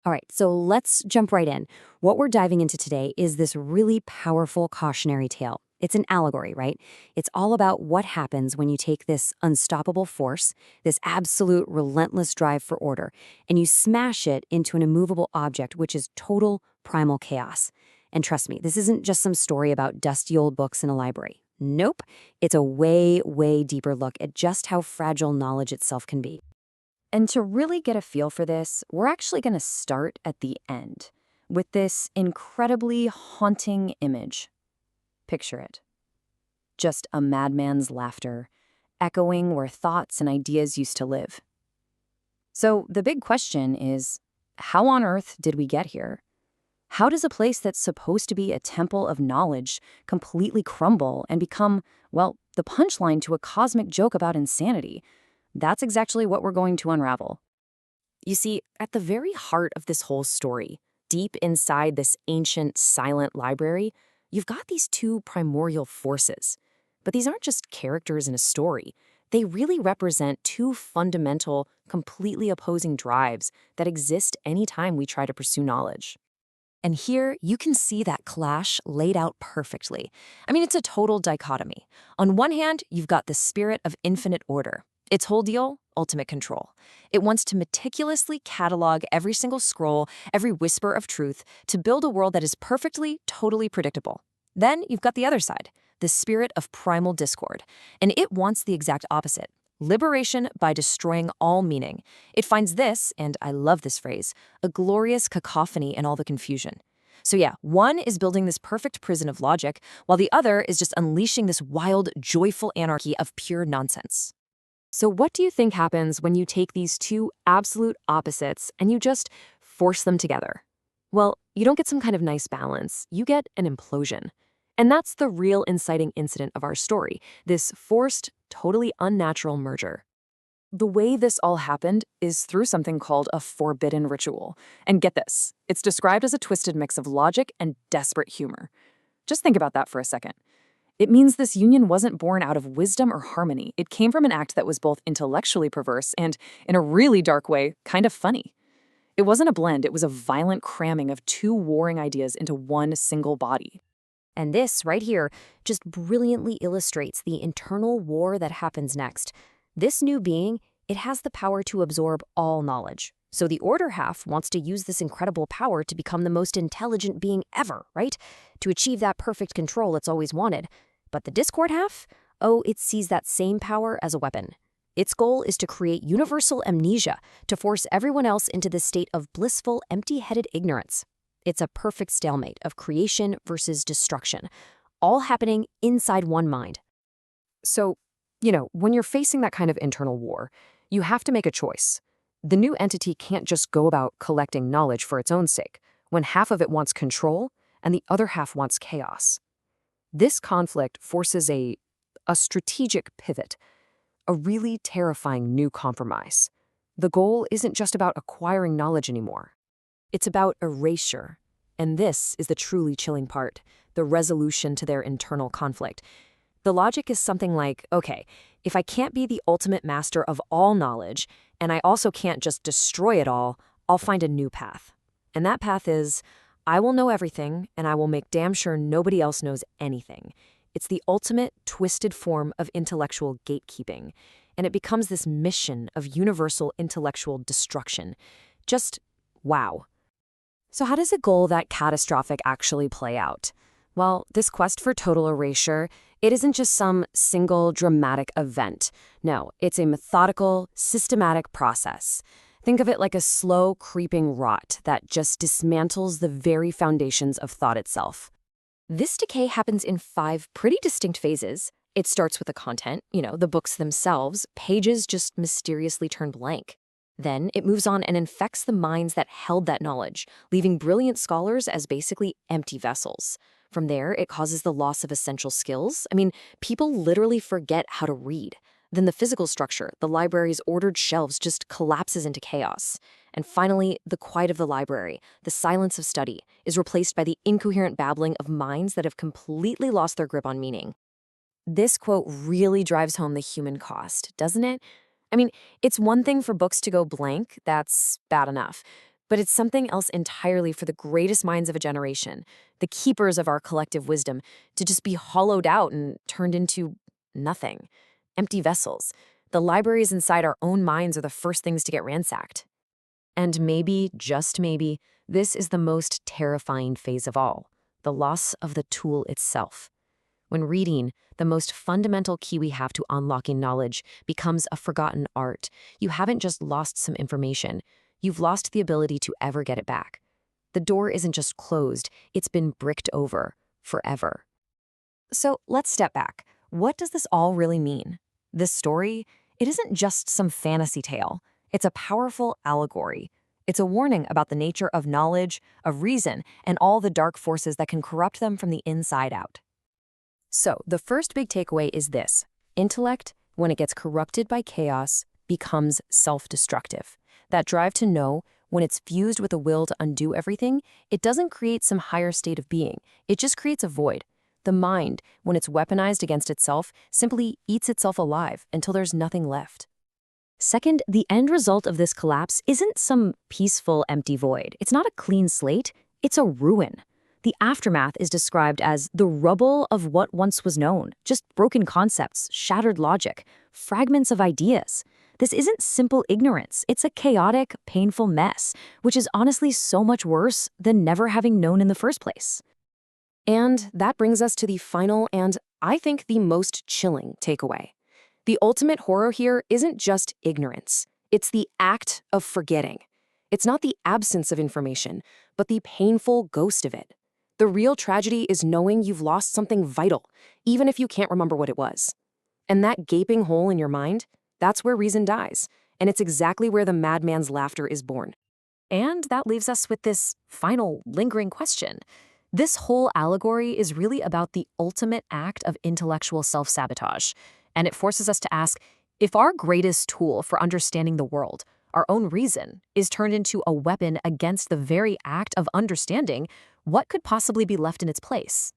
All right, so let's jump right in. What we're diving into today is this really powerful cautionary tale. It's an allegory, right? It's all about what happens when you take this unstoppable force, this absolute relentless drive for order, and you smash it into an immovable object, which is total primal chaos. And trust me, this isn't just some story about dusty old books in a library. Nope, it's a way, way deeper look at just how fragile knowledge itself can be. And to really get a feel for this, we're actually going to start at the end with this incredibly haunting image. Picture it. Just a madman's laughter, echoing where thoughts and ideas used to live. So the big question is, how on earth did we get here? How does a place that's supposed to be a temple of knowledge completely crumble and become, well, the punchline to a cosmic joke about insanity? That's exactly what we're going to unravel. You see, at the very heart of this whole story, deep inside this ancient, silent library, you've got these two primordial forces. But these aren't just characters in a story. They really represent two fundamental, completely opposing drives that exist anytime we try to pursue knowledge. And here, you can see that clash laid out perfectly. I mean, it's a total dichotomy. On one hand, you've got the spirit of infinite order. Its whole deal, ultimate control. It wants to meticulously catalog every single scroll, every whisper of truth, to build a world that is perfectly, totally predictable. Then you've got the other side, the spirit of primal discord. And it wants the exact opposite. Liberation by destroying all meaning. It finds this, and I love this phrase, a glorious cacophony in all the confusion. So yeah, one is building this perfect prison of logic, while the other is just unleashing this wild, joyful anarchy of pure nonsense. So what do you think happens when you take these two absolute opposites and you just force them together? Well, you don't get some kind of nice balance, you get an implosion. And that's the real inciting incident of our story, this forced, totally unnatural merger. The way this all happened is through something called a forbidden ritual. And get this, it's described as a twisted mix of logic and desperate humor. Just think about that for a second. It means this union wasn't born out of wisdom or harmony. It came from an act that was both intellectually perverse and, in a really dark way, kind of funny. It wasn't a blend, it was a violent cramming of two warring ideas into one single body. And this, right here, just brilliantly illustrates the internal war that happens next. This new being, it has the power to absorb all knowledge. So the Order half wants to use this incredible power to become the most intelligent being ever, right? To achieve that perfect control it's always wanted. But the Discord half? Oh, it sees that same power as a weapon. Its goal is to create universal amnesia, to force everyone else into this state of blissful, empty-headed ignorance. It's a perfect stalemate of creation versus destruction, all happening inside one mind. So, when you're facing that kind of internal war, you have to make a choice. The new entity can't just go about collecting knowledge for its own sake, when half of it wants control and the other half wants chaos. This conflict forces a strategic pivot, a really terrifying new compromise. The goal isn't just about acquiring knowledge anymore. It's about erasure. And this is the truly chilling part, the resolution to their internal conflict. The logic is something like, okay, if I can't be the ultimate master of all knowledge, and I also can't just destroy it all, I'll find a new path. And that path is, I will know everything, and I will make damn sure nobody else knows anything. It's the ultimate twisted form of intellectual gatekeeping, and it becomes this mission of universal intellectual destruction. Just wow. So how does a goal that catastrophic actually play out? Well, this quest for total erasure, it isn't just some single dramatic event. No, it's a methodical, systematic process. Think of it like a slow, creeping rot that just dismantles the very foundations of thought itself. This decay happens in 5 pretty distinct phases. It starts with the content, the books themselves, pages just mysteriously turn blank. Then it moves on and infects the minds that held that knowledge, leaving brilliant scholars as basically empty vessels. From there, it causes the loss of essential skills. I mean, people literally forget how to read. Then the physical structure, the library's ordered shelves, just collapses into chaos. And finally, the quiet of the library, the silence of study, is replaced by the incoherent babbling of minds that have completely lost their grip on meaning. This quote really drives home the human cost, doesn't it? I mean, it's one thing for books to go blank, that's bad enough. But it's something else entirely for the greatest minds of a generation, the keepers of our collective wisdom, to just be hollowed out and turned into nothing. Empty vessels. The libraries inside our own minds are the first things to get ransacked. And maybe, just maybe, this is the most terrifying phase of all, the loss of the tool itself. When reading, the most fundamental key we have to unlocking knowledge, becomes a forgotten art, you haven't just lost some information, you've lost the ability to ever get it back. The door isn't just closed, it's been bricked over, forever. So let's step back. What does this all really mean? This story, it isn't just some fantasy tale. It's a powerful allegory. It's a warning about the nature of knowledge, of reason, and all the dark forces that can corrupt them from the inside out. So, the first big takeaway is this. Intellect, when it gets corrupted by chaos, becomes self-destructive. That drive to know, when it's fused with a will to undo everything, it doesn't create some higher state of being. It just creates a void. The mind, when it's weaponized against itself, simply eats itself alive until there's nothing left. Second, the end result of this collapse isn't some peaceful, empty void. It's not a clean slate, it's a ruin. The aftermath is described as the rubble of what once was known, just broken concepts, shattered logic, fragments of ideas. This isn't simple ignorance, it's a chaotic, painful mess, which is honestly so much worse than never having known in the first place. And that brings us to the final and, I think, the most chilling takeaway. The ultimate horror here isn't just ignorance. It's the act of forgetting. It's not the absence of information, but the painful ghost of it. The real tragedy is knowing you've lost something vital, even if you can't remember what it was. And that gaping hole in your mind, that's where reason dies, and it's exactly where the madman's laughter is born. And that leaves us with this final, lingering question. This whole allegory is really about the ultimate act of intellectual self-sabotage, and it forces us to ask, if our greatest tool for understanding the world, our own reason, is turned into a weapon against the very act of understanding, what could possibly be left in its place?